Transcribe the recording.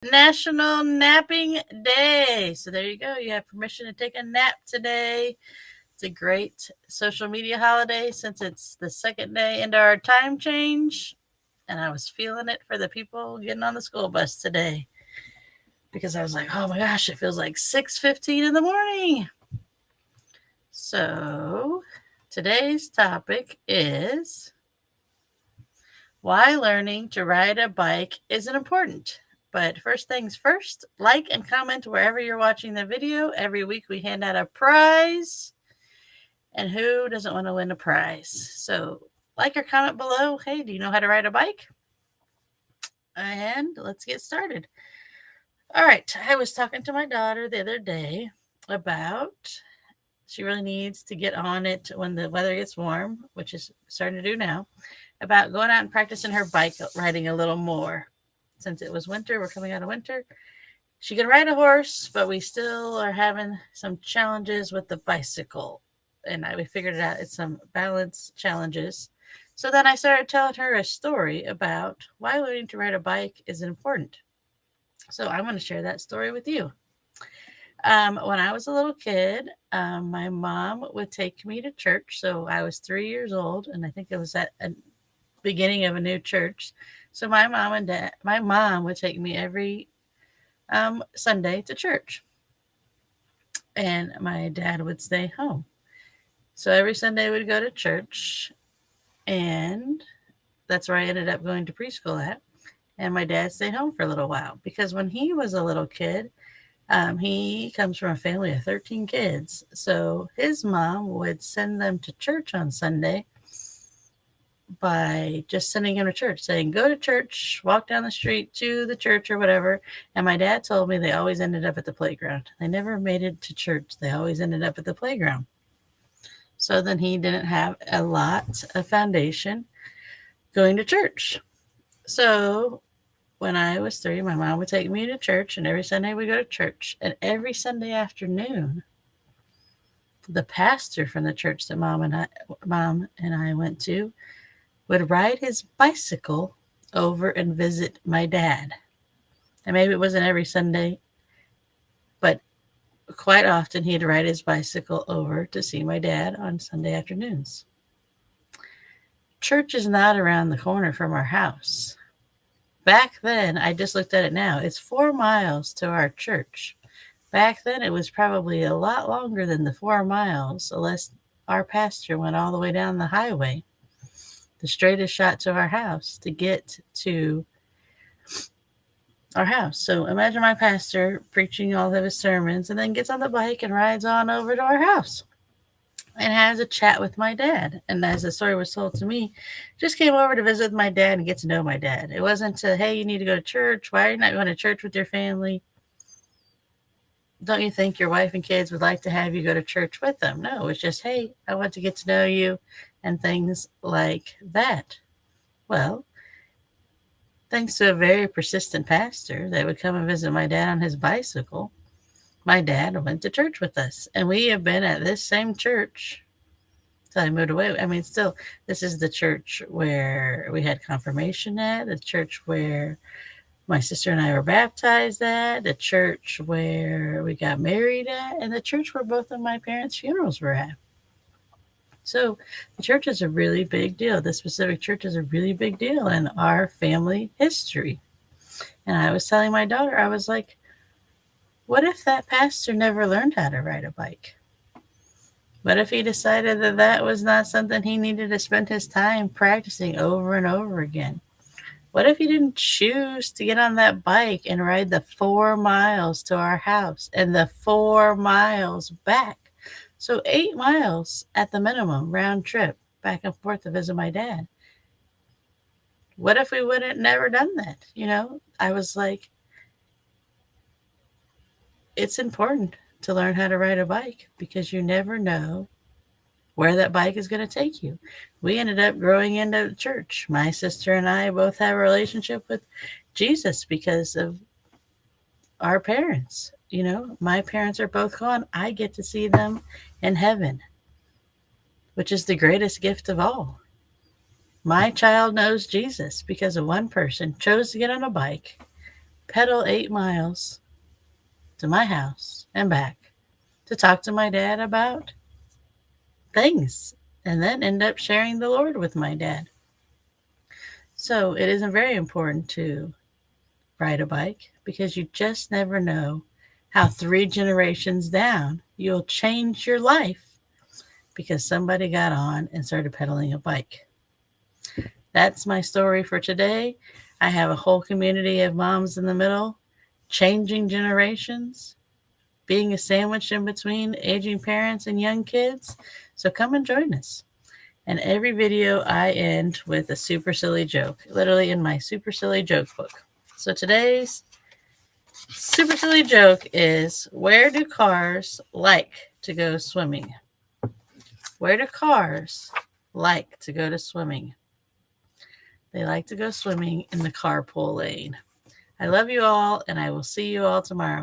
National Napping Day. So there you go. You have permission to take a nap today. It's a great social media holiday since it's the second day into our time change. And I was feeling it for the people getting on the school bus today because I was like, oh my gosh, it feels like 6:15 in the morning. So today's topic is why learning to ride a bike isn't important. But first things first, like and comment wherever you're watching the video. Every week we hand out a prize. And who doesn't want to win a prize? So like or comment below. Hey, do you know how to ride a bike? And let's get started. All right. I was talking to my daughter the other day about she really needs to get on it when the weather gets warm, which is starting to do now, about going out and practicing her bike riding a little more. Since it was winter, we're coming out of winter. She can ride a horse, but we still are having some challenges with the bicycle. And we figured it out. It's some balance challenges. So then I started telling her a story about why learning to ride a bike is important. So I'm going to share that story with you. When I was a little kid, my mom would take me to church. So I was 3 years old, and I think it was at a beginning of a new church. So my mom would take me every Sunday to church, and my dad would stay home. So every Sunday we'd go to church, and that's where I ended up going to preschool at. And my dad stayed home for a little while because when he was a little kid, he comes from a family of 13 kids. So his mom would send them to church on Sunday by just sending him to church, saying, go to church, walk down the street to the church or whatever. And my dad told me they always ended up at the playground. They never made it to church. They always ended up at the playground. So then he didn't have a lot of foundation going to church. So when I was 3, my mom would take me to church, and every Sunday we go to church. And every Sunday afternoon, the pastor from the church that mom and I went to would ride his bicycle over and visit my dad. And maybe it wasn't every Sunday, but quite often he'd ride his bicycle over to see my dad on Sunday afternoons. Church is not around the corner from our house. Back then, I just looked at it now, it's 4 miles to our church. Back then, it was probably a lot longer than the 4 miles, unless our pastor went all the way down the highway, the straightest shot to our house to get to our house. So imagine my pastor preaching all of his sermons and then gets on the bike and rides on over to our house and has a chat with my dad. And as the story was told to me, just came over to visit my dad and get to know my dad. It wasn't to, hey, you need to go to church. Why are you not going to church with your family? Don't you think your wife and kids would like to have you go to church with them? No, it's just, hey, I want to get to know you and things like that. Well, thanks to a very persistent pastor that would come and visit my dad on his bicycle, my dad went to church with us. And we have been at this same church until I moved away. I mean, still, this is the church where we had confirmation at, the church where my sister and I were baptized at, the church where we got married at, and the church where both of my parents' funerals were at. So the church is a really big deal. This specific church is a really big deal in our family history. And I was telling my daughter, I was like, what if that pastor never learned how to ride a bike? What if he decided that that was not something he needed to spend his time practicing over and over again? What if he didn't choose to get on that bike and ride the 4 miles to our house and the 4 miles back? So 8 miles at the minimum, round trip, back and forth to visit my dad. What if we would have never done that? You know, I was like, it's important to learn how to ride a bike because you never know where that bike is going to take you. We ended up growing into church. My sister and I both have a relationship with Jesus because of our parents. You know, my parents are both gone. I get to see them in heaven, which is the greatest gift of all. My child knows Jesus because of one person chose to get on a bike, pedal 8 miles to my house and back to talk to my dad about things and then end up sharing the Lord with my dad. So it is very important to ride a bike because you just never know how 3 generations down you'll change your life because somebody got on and started pedaling a bike. That's my story for today. I have a whole community of moms in the middle, changing generations, being a sandwich in between aging parents and young kids. So come and join us. And every video I end with a super silly joke, literally in my super silly joke book. So today's super silly joke is, where do cars like to go swimming? Where do cars like to go to swimming? They like to go swimming in the carpool lane. I love you all, and I will see you all tomorrow.